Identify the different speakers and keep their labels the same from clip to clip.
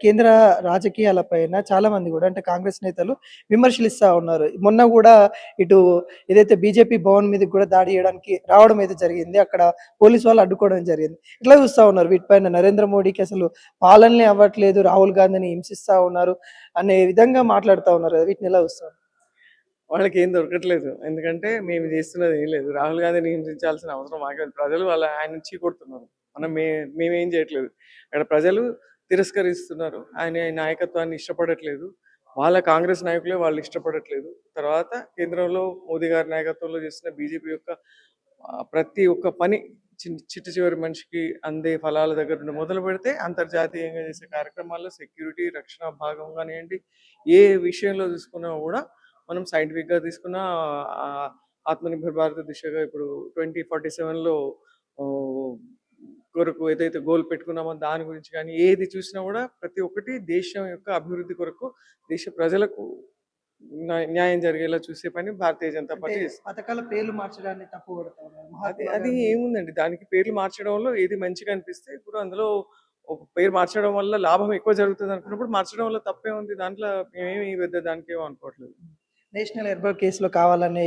Speaker 1: కేంద్ర రాజకీయాలపైన చాలామంది గూడా అంటే కాంగ్రెస్ నేతలు విమర్శలిస్తా ఉన్నారు. మొన్న గూడా ఇటు ఏదైతే బీజేపీ భవన్ మీదకి గూడా దాడి చేయడానికి రావడం అయితే జరిగింది. అక్కడ పోలీసు వాళ్ళు అడ్డుకోవడం జరిగింది. ఇట్లా చూస్తా ఉన్నారు. వీటిపైన నరేంద్ర మోడీకి అసలు పాలనే అవ్వట్లేదు. రాహుల్ గాంధీని హింసిస్తా ఉన్నారు అనే విధంగా మాట్లాడుతా ఉన్నారు కదా! వీటిని ఎలా చూస్తారు?
Speaker 2: వాళ్ళకేం దొరకట్లేదు. ఎందుకంటే మేము చేస్తున్నది ఏం లేదు. రాహుల్ గాంధీని హింసించాల్సిన అవసరం మాకేం ప్రజలు ఆయన చీకొడుతున్నారు. మేమేం చేయట్లేదు. ఇక్కడ ప్రజలు తిరస్కరిస్తున్నారు. ఆయన నాయకత్వాన్ని ఇష్టపడట్లేదు. వాళ్ళ కాంగ్రెస్ నాయకులే వాళ్ళు ఇష్టపడట్లేదు. తర్వాత కేంద్రంలో మోదీ గారి నాయకత్వంలో చేస్తున్న బీజేపీ యొక్క ప్రతి ఒక్క పని చిట్ట చివరి మనిషికి అందే ఫలాల దగ్గర నుండి మొదలు పెడితే అంతర్జాతీయంగా చేసే కార్యక్రమాల్లో సెక్యూరిటీ, రక్షణ భాగం కానివ్వండి, ఏ విషయంలో తీసుకున్నా కూడా మనం సైంటిఫిక్గా తీసుకున్న ఆత్మనిర్భర్ భారత్ దిశగా ఇప్పుడు 2047లో కొరకు ఏదైతే గోల్ పెట్టుకున్నామో దాని గురించి కానీ ఏది చూసినా కూడా ప్రతి ఒక్కటి దేశం యొక్క అభివృద్ధి కొరకు దేశ ప్రజలకు న్యాయం జరిగేలా చూసే పని భారతీయ జనతా పార్టీ చేస్తుంది.
Speaker 1: పథకాల పేర్లు మార్చడాన్ని తప్పుపడతా
Speaker 2: అది అది ఏముందండి, దానికి పేర్లు మార్చడంలో ఏది మంచిగా అనిపిస్తే ఇప్పుడు అందులో ఒక పేరు మార్చడం వల్ల లాభం ఎక్కువ జరుగుతుంది అనుకున్నప్పుడు మార్చడం వల్ల తప్పే ఉంది. దాంట్లో మేమేమి పెద్ద దానికేమో అనుకోవట్లేదు.
Speaker 1: నేషనల్ ఎర్బర్ కేసులో కావాలనే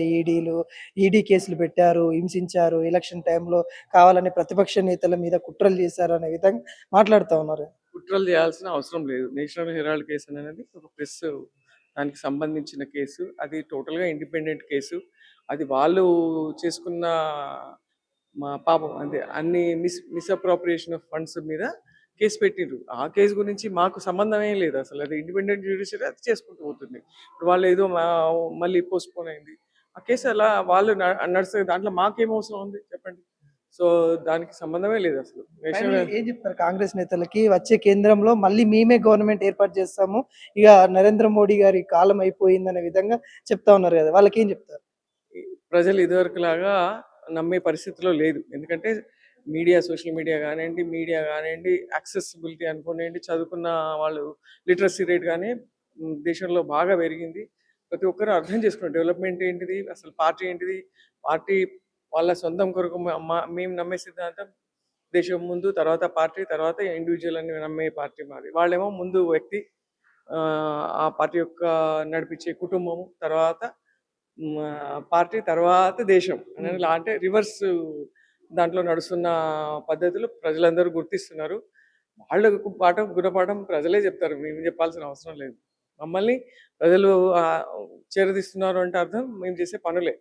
Speaker 1: ఈడీ కేసులు పెట్టారు, హింసించారు. ఎలక్షన్ టైంలో కావాలని ప్రతిపక్ష నేతల మీద కుట్రలు చేశారు అనే విధంగా మాట్లాడుతా ఉన్నారు.
Speaker 2: కుట్రలు చేయాల్సిన అవసరం లేదు. నేషనల్ హెరాల్డ్ కేసు అనేది ఒక ప్రెస్ దానికి సంబంధించిన కేసు. అది టోటల్గా ఇండిపెండెంట్ కేసు. అది వాళ్ళు చేసుకున్న మా పాపం అంతే అన్ని మిస్అప్రోప్రియేషన్ ఆఫ్ ఫండ్స్ మీద కేసు పెట్టిండ్రు. ఆ కేసు గురించి మాకు సంబంధమే లేదు. అసలు అది ఇండిపెండెంట్ జ్యుడిషియరీ అది చేసుకుంటూ పోతుంది. ఇప్పుడు వాళ్ళు ఏదో మళ్ళీ పోస్ట్పోన్ అయింది. ఆ కేసు అలా వాళ్ళు నడిచే దాంట్లో మాకేం అవసరం ఉంది చెప్పండి. సో దానికి సంబంధమే లేదు అసలు.
Speaker 1: ఏం చెప్తారు కాంగ్రెస్ నేతలకి? వచ్చే కేంద్రంలో మళ్ళీ మేమే గవర్నమెంట్ ఏర్పాటు చేస్తాము, ఇక నరేంద్ర మోడీ గారి కాలం అయిపోయిందనే విధంగా చెప్తా ఉన్నారు కదా, వాళ్ళకి ఏం చెప్తారు?
Speaker 2: ప్రజలు ఇదివరకు లాగా నమ్మే పరిస్థితిలో లేదు. ఎందుకంటే సోషల్ మీడియా కానివ్వండి, యాక్సెసిబిలిటీ అనుకోండి, చదువుకున్న వాళ్ళు లిటరసీ రేట్ కానీ దేశంలో బాగా పెరిగింది. ప్రతి ఒక్కరు అర్థం చేసుకున్నారు డెవలప్మెంట్ ఏంటిది, అసలు పార్టీ ఏంటిది. పార్టీ వాళ్ళ సొంతం కొరకు మేము నమ్మే సిద్ధాంతం దేశం ముందు, తర్వాత పార్టీ, తర్వాత ఇండివిజువల్ అని నమ్మే పార్టీ మాది. వాళ్ళేమో ముందు వ్యక్తి, ఆ పార్టీ యొక్క నడిపించే కుటుంబము, తర్వాత పార్టీ, తర్వాత దేశం అంటే రివర్స్ దాంట్లో నడుస్తున్న పద్ధతులు ప్రజలందరూ గుర్తిస్తున్నారు. వాళ్ళకు గుణపాఠం ప్రజలే చెప్తారు. మేము చెప్పాల్సిన అవసరం లేదు. మమ్మల్ని ప్రజలు చేరదీస్తున్నారు అంటే అర్థం మేము చేసే పనులే.